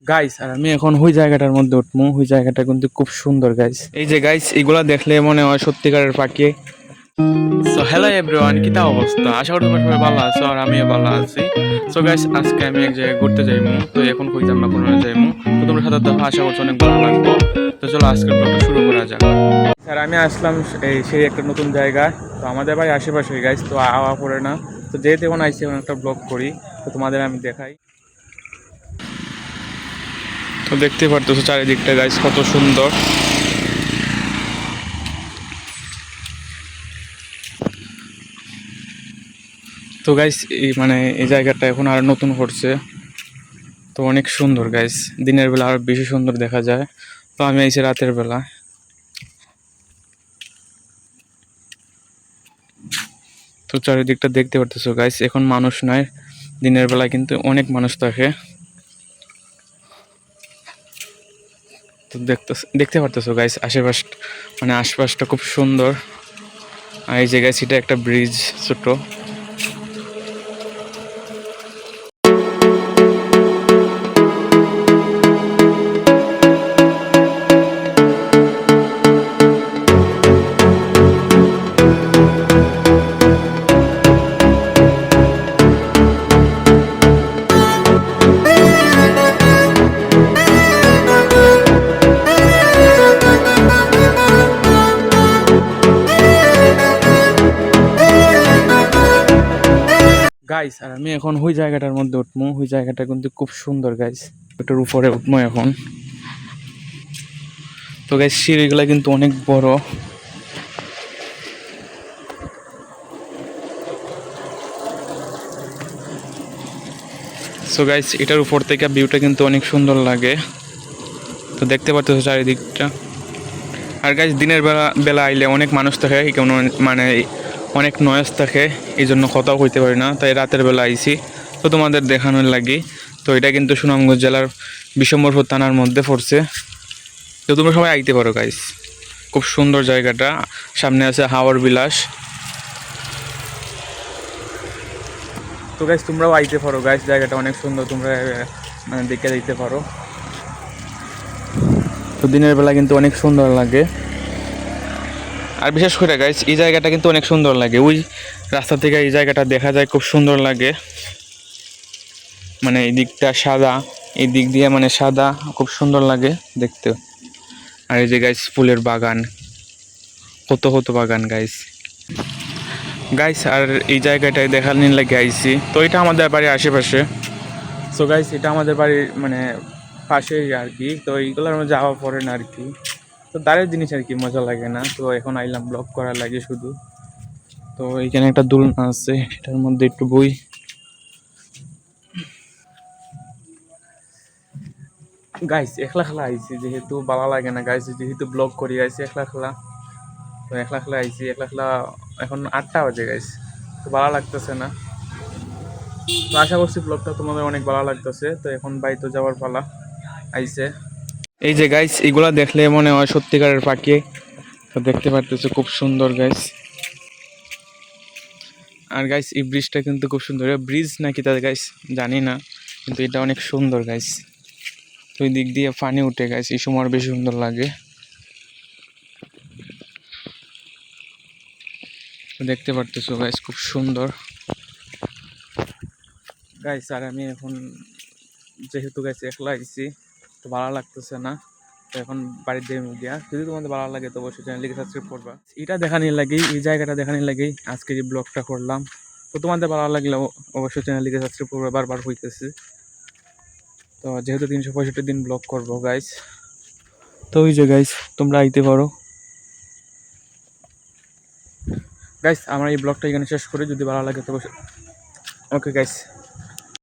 Guys আর আমি এখন ওই জায়গাটার মধ্যে উঠবো। ওই জায়গাটা কিন্তু খুব সুন্দর গাইস। এই যে গাইস এগুলা দেখলে মনে হয় সত্যিকারের পাখি। সো হ্যালো এভরিওয়ান, কি তা অবস্থা? আশা করি তোমরা সবাই ভালো আছো আর আমিও ভালো আছি। সো গাইস আজকে আমি এক জায়গায় ঘুরতে যাইমু, তো এখন কইতাম না কোনো যাইমু, তো তোমরা সাথে দেখো, আশা করছি অনেক ভালো লাগবে। তো চলো আজকের ব্লগটা শুরু করা যাক। স্যার আমি আসলাম সেই একটা নতুন জায়গায়। তো আমাদের বাড়ি আশেপাশে গাইস, তো আওয়া পড়ে না। তো যেহেতু এখন আইসি এখন একটা ব্লগ করি, তো তোমাদের আমি দেখাই। তো দেখতে পারতেছো চারিদিকটা গাইস কত সুন্দর। তো গাইস এই জায়গাটা এখন আর নতুন করছে, তো অনেক সুন্দর গাইস। দিনের বেলা আরো বেশি সুন্দর দেখা যায়। তো আমি আইছি রাতের বেলা। তো চারিদিকটা দেখতে পারতেছো গাইস, এখন মানুষ নয়, দিনের বেলা কিন্তু অনেক মানুষ থাকে। তো দেখতে পারতেছো গাইস আশেপাশ আশপাশটা খুব সুন্দর। আর এই জায়গায় সেটা একটা ব্রিজ ছোট। গাইস আর আমি এখন ওই জায়গাটার মধ্যে উঠবো। ওই জায়গাটা কিন্তু খুব সুন্দর গাইস। ওটার উপরে উঠবো এখন। তো গাইস সিঁড়িগুলা কিন্তু অনেক বড়। সো গাইস এটার উপর থেকে ভিউটা কিন্তু অনেক সুন্দর লাগে। তো দেখতে পাচ্ছো চারিদিকটা। আর গাইস দিনের বেলা আইলে অনেক মানুষ থাকে, কেমন অনেক নয়েজ থাকে, এই জন্য কথাও কইতে পারি না। তাই রাতের বেলা আইছি তো তোমাদের দেখানোর লাগি। তো এটা কিন্তু সুনামগঞ্জ জেলার বিশম্বরপুর থানার মধ্যে পড়ছে। তো তোমরা সবাই আইতে পারো গাইস, খুব সুন্দর জায়গাটা। সামনে আছে হাওর বিলাস। তো গাইস তোমরাও আইতে পারো গাইস, জায়গাটা অনেক সুন্দর, তোমরা দেখে দিতে পারো। তো দিনের বেলা কিন্তু অনেক সুন্দর লাগে। আর বিশেষ করে গাইস এই জায়গাটা কিন্তু অনেক সুন্দর লাগে। ওই রাস্তা থেকে এই জায়গাটা দেখা যায়, খুব সুন্দর লাগে। এই দিকটা সাদা, এই দিক দিয়ে সাদা, খুব সুন্দর লাগে দেখতে। আর এই যে গাইস ফুলের বাগান, কত কত বাগান গাইস। গাইস আর এই জায়গাটায় দেখার লাগে আইছি। তো এটা আমাদের বাড়ির আশেপাশে। সো গাইস এটা আমাদের বাড়ির পাশেই আর কি। তো এইগুলোর মধ্যে যাওয়া পড়ে না আর কি। তো দাঁড়ের জিনিস আর কি মজা লাগে না। তো এখন আইলাম ব্লগ করার লাগে শুধু। তো এইখানে একটা দোলনা আছে, এটার মধ্যে একটু বই। গাইস একলা খেলা আইছি, যেহেতু ভালো লাগে না গাইস, যেহেতু ব্লগ করি আইছি একলা খেলা। তো একলা খেলা আইছি, একলা খেলা। এখন 8টা বাজে গাইস, তো ভালো লাগতেছে না। তো আশা করছি ব্লগটা তোমাদের অনেক ভালো লাগতেছে। তো এখন বাইরে যাওয়ার পালা আইছে। এই যে গাইস এগুলা দেখলে মনে হয় সত্যিকারের পাখি। তো দেখতে পারতেছো খুব সুন্দর গাইস। আর গাইস এই ব্রিজটা কিন্তু খুব সুন্দর। ব্রিজ নাকি তাদের গাইস জানি না, কিন্তু এটা অনেক সুন্দর গাইস। তো এই দিক দিয়ে পানি উঠে গাইস, এই সময় বেশি সুন্দর লাগে। দেখতে পারতেছো গাইস খুব সুন্দর গাইস। আর আমি এখন যেহেতু গাইস একলা আইছি, তো ভালো লাগতেছে না। তো এখন বাড়ির দিয়ে দিয়া, যদি তোমাদের ভালো লাগে তো অবশ্যই চ্যানেলটিকে সাবস্ক্রাইব করবা। এটা দেখানোর লাগেই, এই জায়গাটা দেখানোর লাগেই আজকে এই ব্লগটা করলাম। তো তোমাদের ভালো লাগলে অবশ্যই চ্যানেলটিকে সাবস্ক্রাইব করবে, বারবার হইতেছে। তো যেহেতু 365 দিন ব্লগ করবো গাইস, তো ওই যে গাইস তোমরা আইতে পারো গাইস। আমার এই ব্লগটা এখানে শেষ করি, যদি ভালো লাগে তো ওকে গাইস।